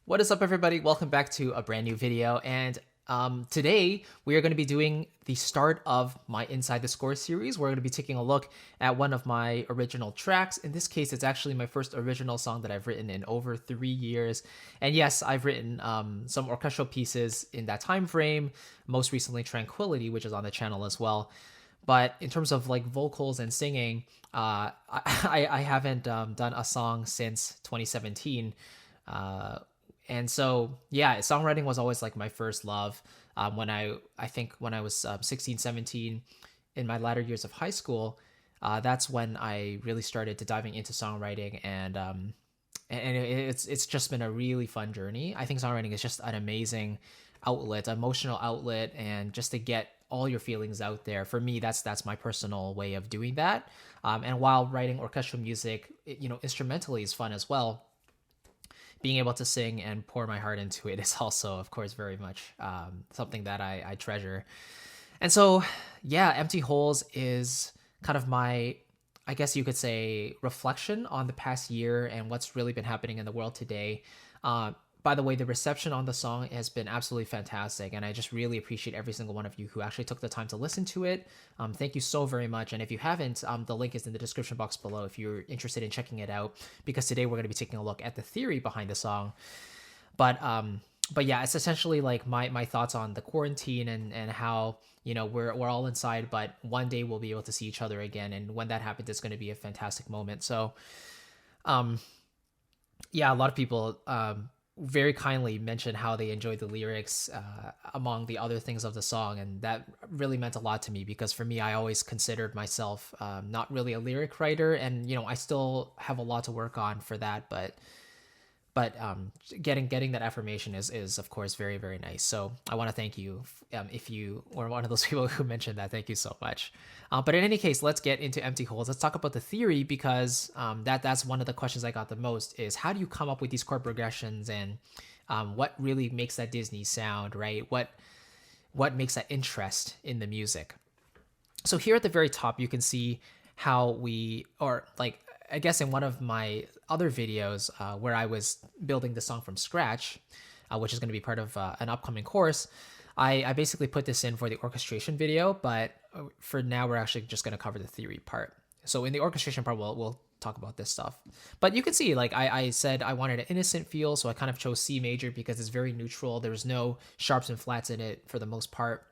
What is up, everybody? Welcome back to a brand new video. And today we are going to be doing the start of my Inside the Score series. We're going to be taking a look at one of my original tracks. In this case, it's actually my first original song that I've written in over 3 years. And yes, I've written some orchestral pieces in that time frame, most recently Tranquility, which is on the channel as well. But in terms of like vocals and singing, I haven't done a song since 2017. And so, yeah, songwriting was always like my first love. I think when I was 16, 17, in my latter years of high school, that's when I really started to diving into songwriting, and it's just been a really fun journey. I think songwriting is just an amazing outlet, emotional outlet, and just to get all your feelings out there. For me, that's my personal way of doing that. And while writing orchestral music, instrumentally is fun as well. Being able to sing and pour my heart into it is also, of course, very much something that I treasure. And so, yeah, Empty Holes is kind of my, I guess you could say, reflection on the past year and what's really been happening in the world today. By the way, the reception on the song has been absolutely fantastic, and I just really appreciate every single one of you who actually took the time to listen to it. Thank you so very much. And if you haven't, the link is in the description box below if you're interested in checking it out, because today we're going to be taking a look at the theory behind the song. But yeah, it's essentially like my thoughts on the quarantine and how we're all inside, but one day we'll be able to see each other again, and when that happens, it's going to be a fantastic moment. So, yeah, a lot of people very kindly mentioned how they enjoyed the lyrics among the other things of the song, and that really meant a lot to me, because for me, I always considered myself not really a lyric writer, and I still have a lot to work on for that, but getting that affirmation is of course very, very nice. So I want to thank you if you were one of those people who mentioned that. Thank you so much. But in any case, let's get into Empty Holes. Let's talk about the theory, because that's one of the questions I got the most, is how do you come up with these chord progressions, and what really makes that Disney sound, right? What makes that interest in the music? So here at the very top, you can see how I guess in one of my other videos where I was building the song from scratch, which is going to be part of an upcoming course, I basically put this in for the orchestration video, but for now we're actually just going to cover the theory part. So in the orchestration part, we'll talk about this stuff. But you can see, like I said, I wanted an innocent feel, so I kind of chose C major because it's very neutral. There's no sharps and flats in it for the most part,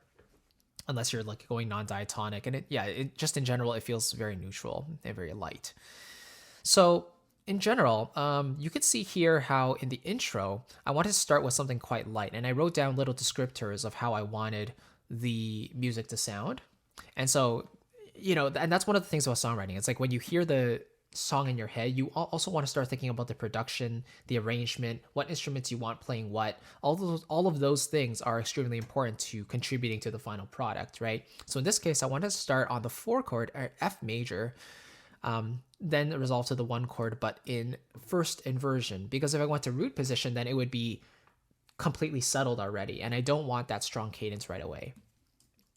unless you're like going non-diatonic. And it just in general, it feels very neutral and very light. So in general, you could see here how in the intro, I wanted to start with something quite light, and I wrote down little descriptors of how I wanted the music to sound. And so, and that's one of the things about songwriting. It's like when you hear the song in your head, you also want to start thinking about the production, the arrangement, what instruments you want playing what. All of those things are extremely important to contributing to the final product, right? So in this case, I wanted to start on the 4 chord, or F major, then resolve to the 1 chord, but in first inversion, because if I went to root position, then it would be completely settled already, and I don't want that strong cadence right away.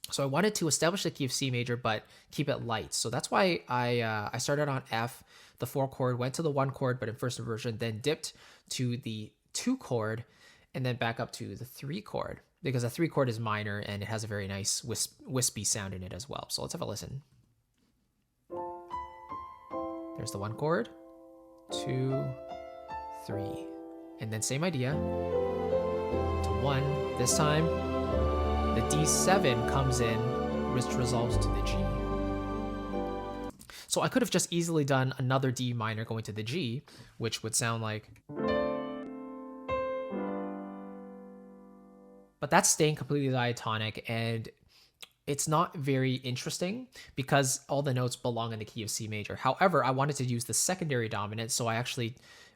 So I wanted to establish the key of C major, but keep it light. So that's why I started on F, the 4 chord, went to the 1 chord, but in first inversion, then dipped to the 2 chord, and then back up to the 3 chord, because the 3 chord is minor and it has a very nice wispy sound in it as well. So let's have a listen. There's the 1 chord, 2, 3, and then same idea to 1. This time, the D7 comes in, which resolves to the G. So I could have just easily done another D minor going to the G, which would sound like, but that's staying completely diatonic, and it's not very interesting because all the notes belong in the key of C major. However, I wanted to use the secondary dominant, so I actually,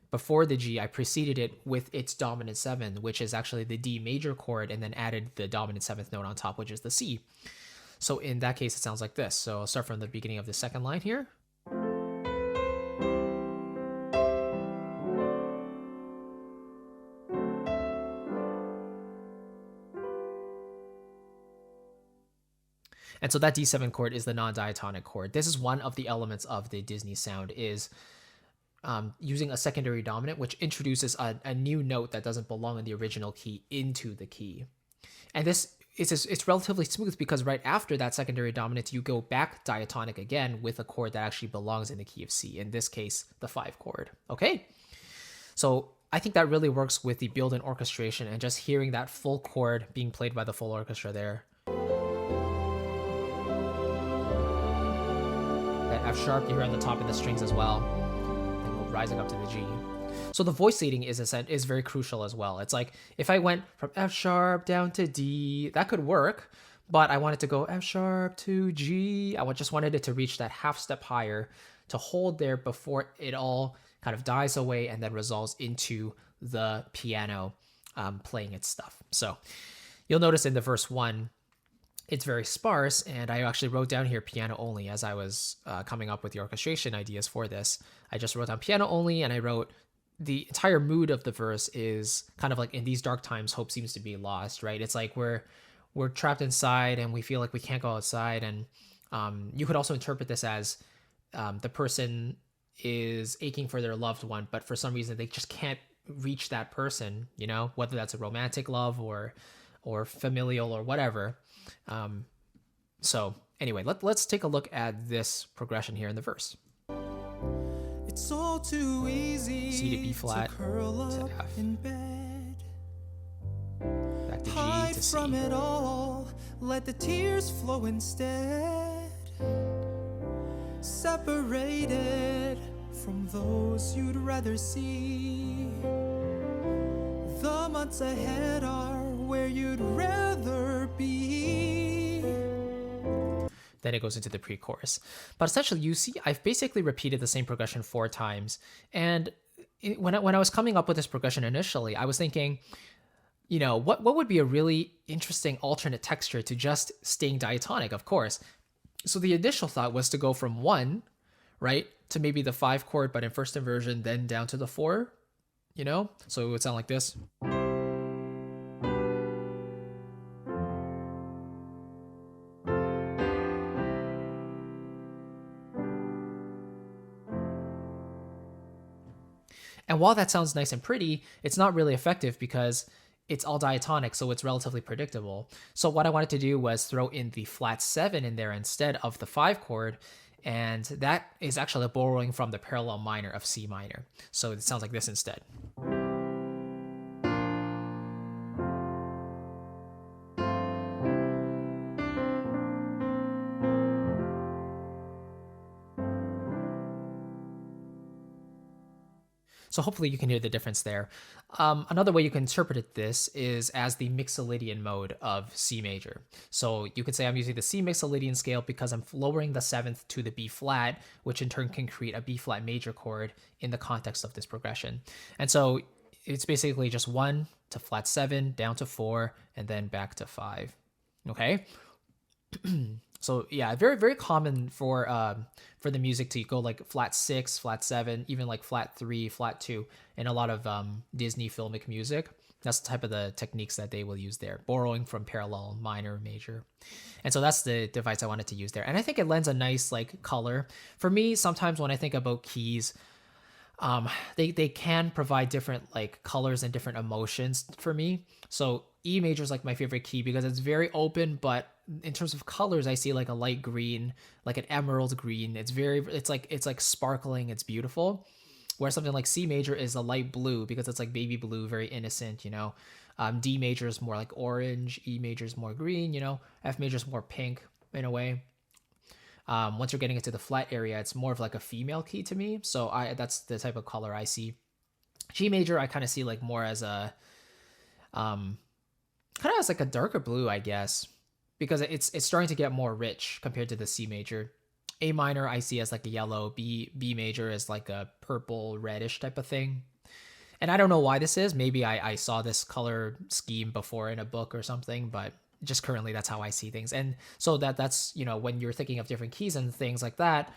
before the G, I preceded it with its dominant 7, which is actually the D major chord, and then added the dominant 7th note on top, which is the C. So in that case, it sounds like this. So I'll start from the beginning of the second line here. And so that D7 chord is the non-diatonic chord. This is one of the elements of the Disney sound, is using a secondary dominant, which introduces a new note that doesn't belong in the original key into the key. And this it's relatively smooth because right after that secondary dominant, you go back diatonic again with a chord that actually belongs in the key of C, in this case, the 5 chord. Okay? So I think that really works with the built-in orchestration and just hearing that full chord being played by the full orchestra there. That F sharp you hear on the top of the strings as well, and go rising up to the G. So the voice leading is very crucial as well. It's like if I went from F sharp down to D, that could work, but I wanted to go F sharp to G. I just wanted it to reach that half step higher to hold there before it all kind of dies away and then resolves into the piano playing its stuff. So you'll notice in the verse 1, it's very sparse, and I actually wrote down here piano only as I was coming up with the orchestration ideas for this. I just wrote down piano only, and I wrote the entire mood of the verse is kind of like, in these dark times, hope seems to be lost, right? It's like we're trapped inside and we feel like we can't go outside. And you could also interpret this as the person is aching for their loved one, but for some reason they just can't reach that person, you know, whether that's a romantic love or familial or whatever. So anyway, let's take a look at this progression here in the verse. It's all too easy C to B flat to curl to up F. in bed. Back to G Hide to C. from it all, let the tears flow instead. Separated from those you'd rather see. The months ahead are where you'd rather be. Then it goes into the pre-chorus. But essentially, you see, I've basically repeated the same progression 4 times. And when I was coming up with this progression initially, I was thinking, you know, what would be a really interesting alternate texture to just staying diatonic, of course. So the initial thought was to go from 1, right, to maybe the 5 chord, but in first inversion, then down to the 4, you know? So it would sound like this. And while that sounds nice and pretty, it's not really effective because it's all diatonic, so it's relatively predictable. So what I wanted to do was throw in the flat 7 in there instead of the 5 chord, and that is actually borrowing from the parallel minor of C minor. So it sounds like this instead. So hopefully you can hear the difference there. Another way you can interpret this is as the Mixolydian mode of C major. So you could say I'm using the C Mixolydian scale because I'm lowering the 7th to the B flat, which in turn can create a B flat major chord in the context of this progression. And so it's basically just 1 to flat 7, down to 4, and then back to 5. Okay? So yeah, very, very common for the music to go like flat 6, flat 7, even like flat 3, flat 2 in a lot of Disney filmic music. That's the type of the techniques that they will use there, borrowing from parallel minor, major. And so that's the device I wanted to use there. And I think it lends a nice like color. For me, sometimes when I think about keys, they can provide different like colors and different emotions for me. So E major is like my favorite key because it's very open, but in terms of colors, I see like a light green, like an emerald green. It's like sparkling. It's beautiful. Whereas something like C major is a light blue because it's like baby blue, very innocent, you know. D major is more like orange. E major is more green, you know. F major is more pink in a way. Once you're getting into the flat area, it's more of like a female key to me. So that's the type of color I see. G major, I kind of see like more as a, kind of as like a darker blue, I guess, because it's starting to get more rich compared to the C major. A minor I see as like a yellow. B major is like a purple reddish type of thing. And I don't know why this is. Maybe I saw this color scheme before in a book or something, but just currently that's how I see things. And so that's, you know, when you're thinking of different keys and things like that,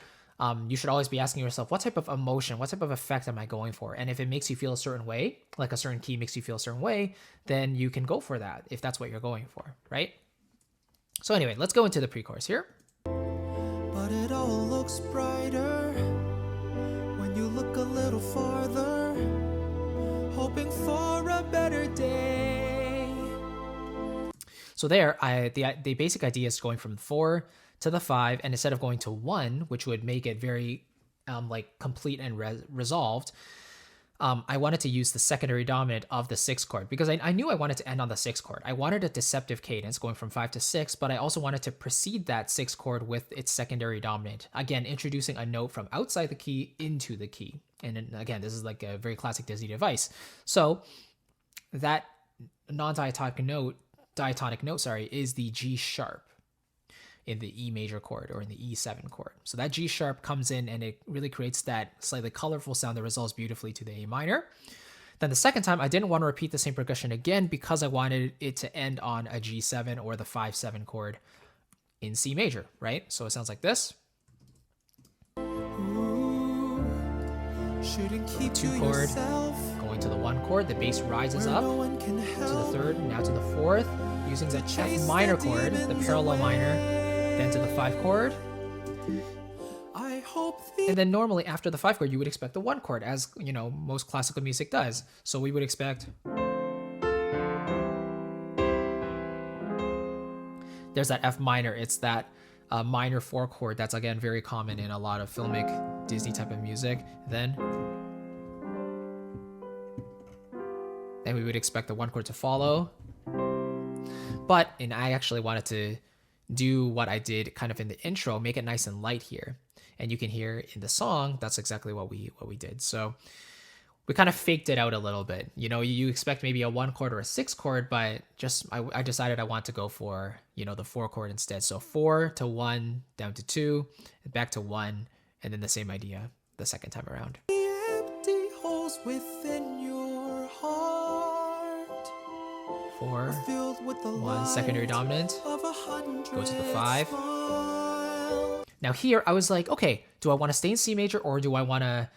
you should always be asking yourself, what type of emotion, what type of effect am I going for? And if it makes you feel a certain way, like a certain key makes you feel a certain way, then you can go for that if that's what you're going for, right? So anyway, let's go into the pre-chorus here. But it all looks brighter when you look a little farther, hoping for a better day. So there, the basic idea is going from 4 to the 5, and instead of going to 1, which would make it very like complete and resolved, I wanted to use the secondary dominant of the 6th chord because I knew I wanted to end on the 6th chord. I wanted a deceptive cadence going from 5 to 6, but I also wanted to precede that 6th chord with its secondary dominant. Again, introducing a note from outside the key into the key. And then, again, this is like a very classic Disney device. So that non-diatonic note, is the G sharp in the E major chord or in the E7 chord. So that G sharp comes in and it really creates that slightly colorful sound that resolves beautifully to the A minor. Then the second time, I didn't want to repeat the same progression again because I wanted it to end on a G7 or the 5-7 chord in C major, right? So it sounds like this. Ooh, shouldn't keep 2 to chord, yourself, going to the 1 chord, the bass rises where up no one can to the help. 3rd, now to the 4th, using the chase F minor the chord, the demons parallel minor, away. then to the 5 chord. I hope the And then normally after the 5 chord, you would expect the 1 chord, as you know, most classical music does. So we would expect there's that F minor. It's that minor 4 chord that's again very common in a lot of filmic Disney type of music. Then we would expect the 1 chord to follow. But, and I actually wanted to do what I did kind of in the intro, make it nice and light here. And you can hear in the song, that's exactly what we did. So we kind of faked it out a little bit. You know, you expect maybe a 1 chord or a 6 chord, but just I decided I want to go for, you know, the 4 chord instead. So 4 to 1, down to 2, back to 1, and then the same idea the second time around. empty holes within your heart 4, filled with the 1, secondary light dominant. of 100 Go to the 5. smile. Now here I was like, okay, do I want to stay in C major or do I want to,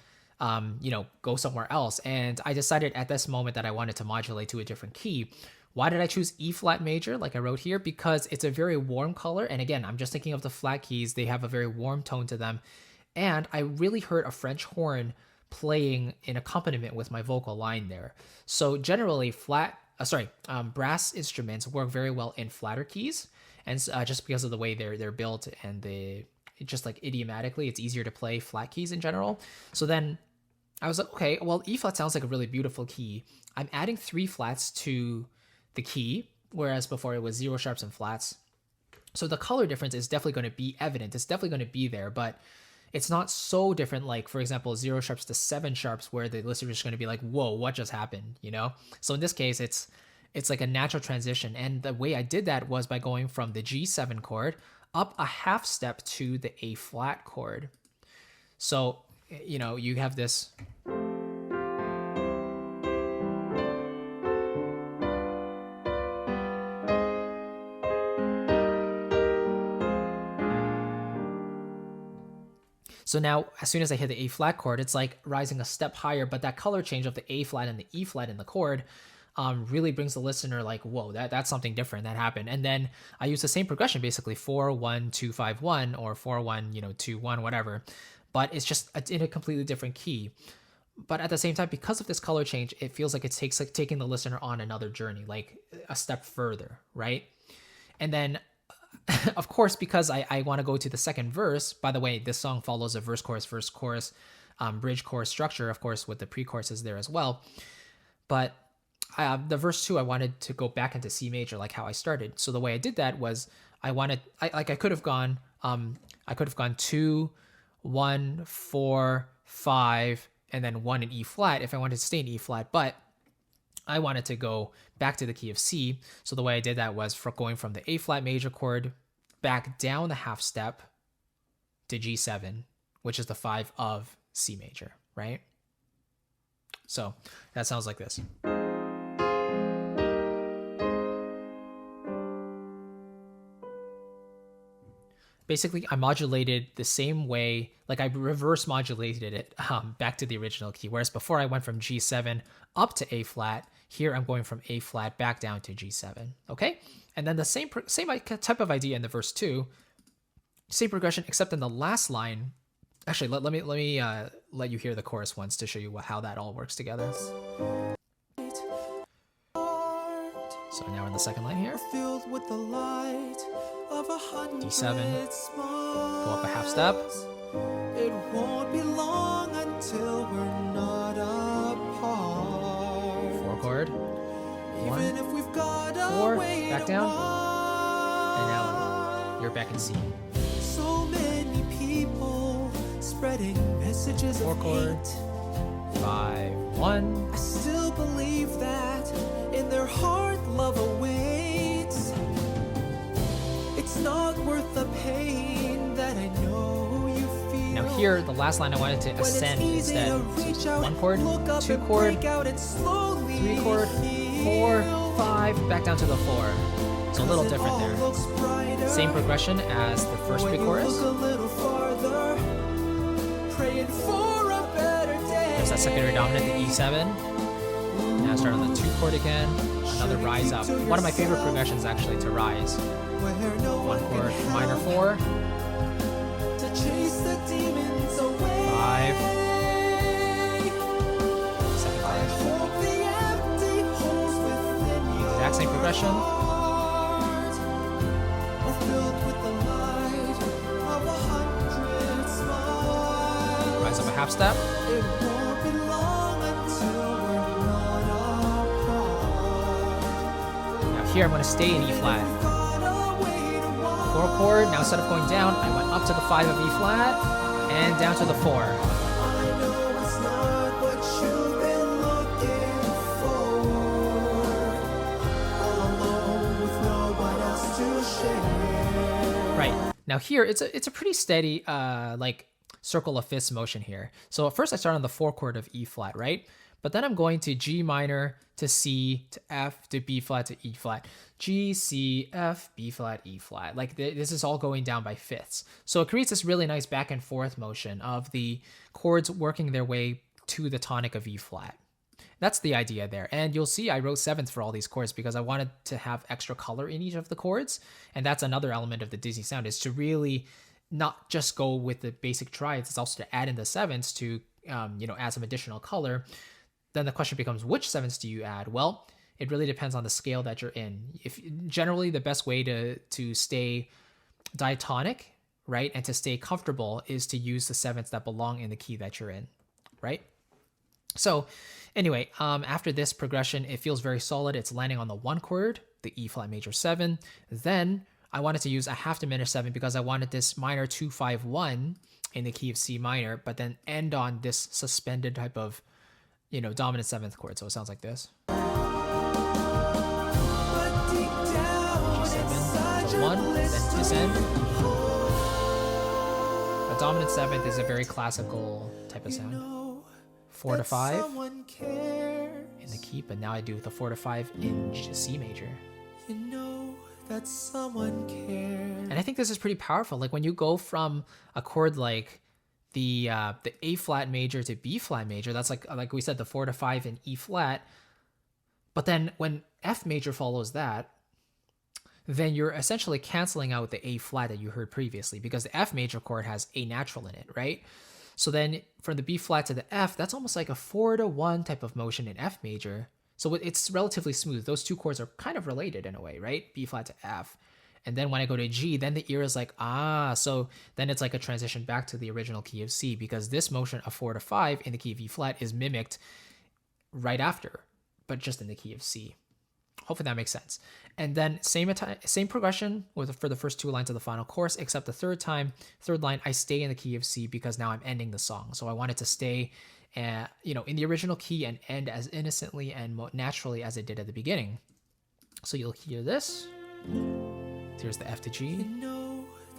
you know, go somewhere else? And I decided at this moment that I wanted to modulate to a different key. Why did I choose E flat major, like I wrote here? Because it's a very warm color. And again, I'm just thinking of the flat keys. They have a very warm tone to them. And I really heard a French horn playing in accompaniment with my vocal line there. So generally brass instruments work very well in flatter keys. And just because of the way they're built and just like idiomatically, it's easier to play flat keys in general. So then I was like, okay, well, E flat sounds like a really beautiful key. I'm adding 3 flats to the key, whereas before it was 0 sharps and flats. So the color difference is definitely going to be evident. It's definitely going to be there, but it's not so different. Like, for example, 0 sharps to 7 sharps, where the listener is going to be like, whoa, what just happened? You know? So in this case, it's like a natural transition. And the way I did that was by going from the G7 chord up a half step to the A flat chord. So, you know, you have this. So now, as soon as I hit the A flat chord, it's like rising a step higher, but that color change of the A flat and the E flat in the chord really brings the listener like, whoa, that's something different that happened. And then I use the same progression, basically 4, 1, 2, 5, 1, or 4, 1, 2, 1, whatever. But it's just in a completely different key. But at the same time, because of this color change, it feels like it takes like taking the listener on another journey, like a step further, right? And then of course, because I want to go to the second verse. By the way, this song follows a verse, chorus, bridge, chorus structure, of course, with the pre-choruses there as well. But the verse 2, I wanted to go back into C major, like how I started. So the way I did that was I could have gone 2, 1, 4, 5, and then 1 in E flat if I wanted to stay in E flat, but I wanted to go back to the key of C. So the way I did that was going from the A flat major chord back down the half step to G7, which is the 5 of C major, right? So that sounds like this. Basically, I modulated the same way, like I reverse modulated it back to the original key. Whereas before I went from G7 up to A flat, here I'm going from A flat back down to G7, okay? And then the same type of idea in the verse 2, same progression, except in the last line, Actually, let you hear the chorus once to show you how that all works together. So now we're in the second line here. Filled with the light of D7, go up a half step. It won't be long until we're not apart. 4 chord, 1, Even if we've got 4, back down, and now you're back in C. So many people spreading messages 4 of chord, hate. 5, 1. I still believe that in their heart love awaits. It's not worth the pain that I know you feel. Now here, the last line I wanted to ascend instead. So 1 chord, 2 chord, 3 chord, 4, 5, back down to the 4. So a little different there. Same progression as the first pre-chorus. There's that secondary dominant, the E7. Now start on the 2 chord again, another rise up. One of my favorite progressions actually to rise. 1 chord, minor 4. 5. Second chord. Exact same progression. Rise up a half step. Now here I'm going to stay in E flat. 4 chord. Now instead of going down, I went up to the 5 of E flat and down to the 4. Right. Now here, it's a pretty steady, like, circle of fifths motion here. So at first I start on the 4 chord of E flat, right? But then I'm going to G minor to C to F to B flat to E flat. G, C, F, B flat, E flat. Like this is all going down by fifths. So it creates this really nice back and forth motion of the chords working their way to the tonic of E flat. That's the idea there. And you'll see I wrote sevenths for all these chords because I wanted to have extra color in each of the chords. And that's another element of the Disney sound, is to really not just go with the basic triads, it's also to add in the sevenths to, add some additional color. Then the question becomes, which sevenths do you add? Well, it really depends on the scale that you're in. If generally the best way to stay diatonic, right, and to stay comfortable is to use the sevenths that belong in the key that you're in, right? So anyway, after this progression, it feels very solid. It's landing on the 1 chord, the E flat major 7. Then I wanted to use a half diminished 7 because I wanted this minor 2, 5, 1 in the key of C minor, but then end on this suspended type of, dominant 7th chord. So it sounds like this. G7, 1, then descend. A dominant 7th is a very classical type of sound. 4 to 5 in the key, but now I do the 4 to 5 in C major. That someone cares. And I think this is pretty powerful. Like when you go from a chord like the A flat major to B flat major, that's like we said, the 4 to 5 in E flat. But then when F major follows that, then you're essentially canceling out the A flat that you heard previously because the F major chord has A natural in it, right? So then from the B flat to the F, that's almost like a 4 to 1 type of motion in F major. So it's relatively smooth. Those two chords are kind of related in a way, right? B flat to F. And then when I go to G, then the ear is like, so then it's like a transition back to the original key of C because this motion of 4 to 5 in the key of E flat is mimicked right after, but just in the key of C. Hopefully that makes sense. And then same progression for the first 2 lines of the final chorus, except the third line, I stay in the key of C because now I'm ending the song. So I wanted to stay in the original key and end as innocently and naturally as it did at the beginning. So you'll hear this. Here's the F to G.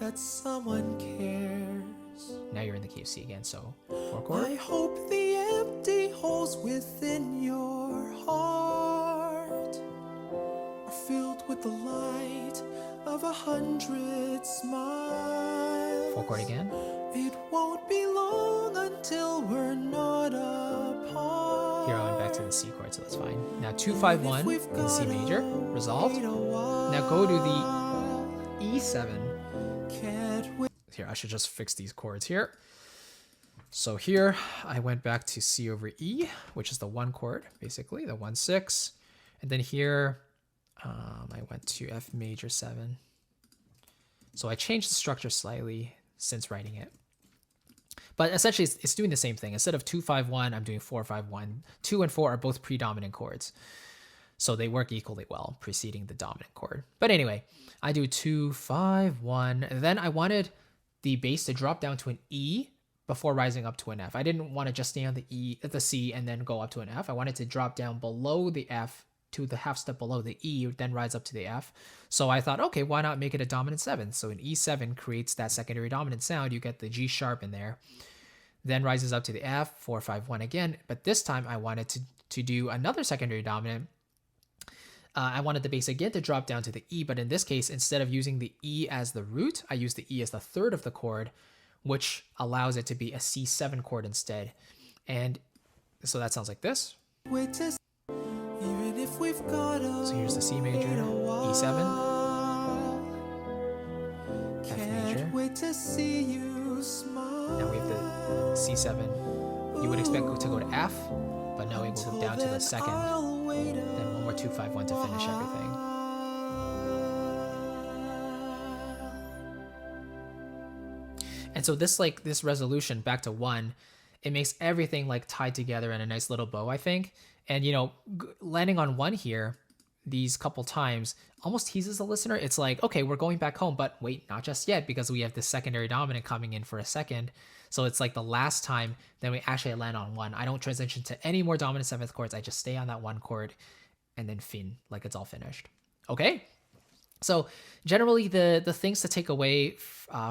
That someone cares. Now you're in the key of C again, so 4 chord. I hope the empty holes within your heart are filled with the light of 100 smiles. 4 chord again. It won't be long until we're not apart. Here I went back to the C chord, so that's fine. Now 2, 5, 1 in C major, resolved. Now go to the E7. Here, I should just fix these chords here. So here I went back to C over E, which is the 1 chord, basically, the 1-6. And then here I went to F major 7. So I changed the structure slightly since writing it. But essentially, it's doing the same thing. Instead of 2-5-1, I'm doing 4-5-1. 2 and 4 are both predominant chords. So they work equally well, preceding the dominant chord. But anyway, I do 2-5-1. Then I wanted the bass to drop down to an E before rising up to an F. I didn't want to just stay on the C and then go up to an F. I wanted to drop down below the F to the half step below the E, then rise up to the F. So I thought, okay, why not make it a dominant 7? So an E7 creates that secondary dominant sound. You get the G sharp in there. Then rises up to the F, 4-5-1 again. But this time I wanted to do another secondary dominant. I wanted the bass again to drop down to the E, but in this case, instead of using the E as the root, I used the E as the third of the chord, which allows it to be a C7 chord instead. And so that sounds like this. So here's the C major, E7, F major. Now we have the C7. You would expect it to go to F, but no, it will go down to the second. Then one more 2-5-1 to finish everything. And so this resolution back to 1, it makes everything like tied together in a nice little bow, I think. And landing on 1 here, these couple times, almost teases the listener. It's like, okay, we're going back home, but wait, not just yet, because we have this secondary dominant coming in for a second. So it's like the last time then we actually land on 1. I don't transition to any more dominant 7th chords. I just stay on that 1 chord and then fin, like it's all finished. Okay. So generally the things to take away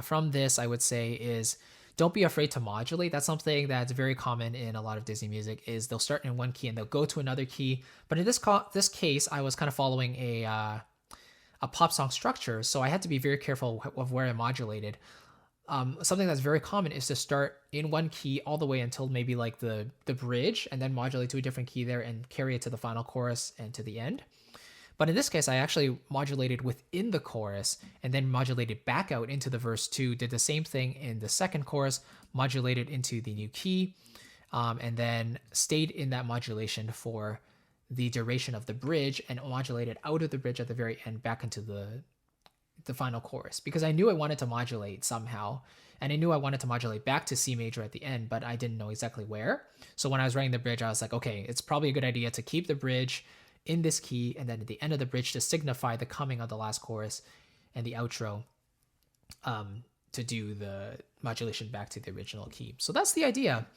from this, I would say, is don't be afraid to modulate. That's something that's very common in a lot of Disney music, is they'll start in one key and they'll go to another key. But in this case, I was kind of following a pop song structure, so I had to be very careful of where I modulated. Something that's very common is to start in one key all the way until maybe like the bridge, and then modulate to a different key there and carry it to the final chorus and to the end. But in this case, I actually modulated within the chorus and then modulated back out into the verse 2, did the same thing in the second chorus, modulated into the new key, and then stayed in that modulation for the duration of the bridge and modulated out of the bridge at the very end back into the final chorus, because I knew I wanted to modulate somehow, and I knew I wanted to modulate back to C major at the end, but I didn't know exactly where. So when I was writing the bridge, I was like, okay, it's probably a good idea to keep the bridge in this key, and then at the end of the bridge to signify the coming of the last chorus, and the outro to do the modulation back to the original key. So that's the idea.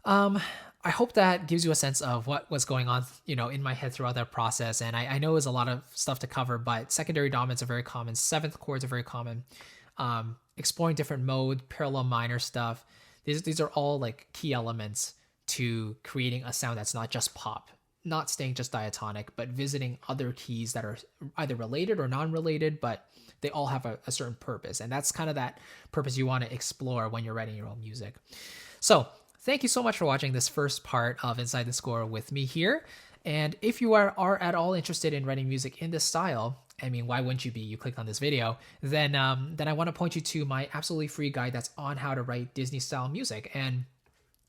I hope that gives you a sense of what was going on, in my head throughout that process. And I know there's a lot of stuff to cover, but secondary dominants are very common. 7th chords are very common. Exploring different mode, parallel minor stuff. These are all like key elements to creating a sound that's not just pop, not staying just diatonic, but visiting other keys that are either related or non-related, but they all have a certain purpose. And that's kind of that purpose you want to explore when you're writing your own music. So thank you so much for watching this first part of Inside the Score with me here. And if you are at all interested in writing music in this style, I mean, why wouldn't you be? You clicked on this video. Then I want to point you to my absolutely free guide that's on how to write Disney style music. And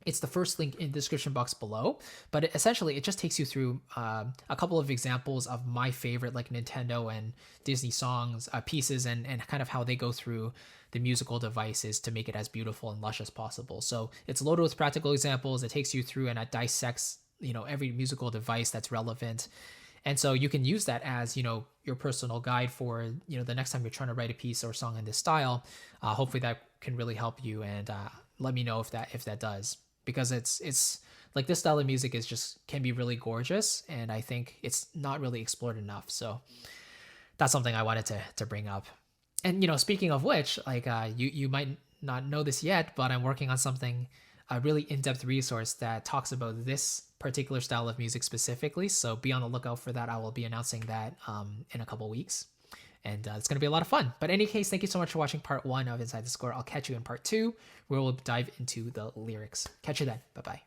it's the first link in the description box below, but essentially it just takes you through a couple of examples of my favorite like Nintendo and Disney songs, pieces, and kind of how they go through the musical devices to make it as beautiful and lush as possible. So it's loaded with practical examples. It takes you through and it dissects, every musical device that's relevant. And so you can use that as, your personal guide for, the next time you're trying to write a piece or song in this style. Hopefully that can really help you, and let me know if that does. Because it's like this style of music can be really gorgeous, and I think it's not really explored enough. So that's something I wanted to bring up. And speaking of which, like you might not know this yet, but I'm working on something, a really in-depth resource that talks about this particular style of music specifically. So be on the lookout for that. I will be announcing that in a couple weeks. And it's going to be a lot of fun. But in any case, thank you so much for watching part 1 of Inside the Score. I'll catch you in part 2, where we'll dive into the lyrics. Catch you then. Bye-bye.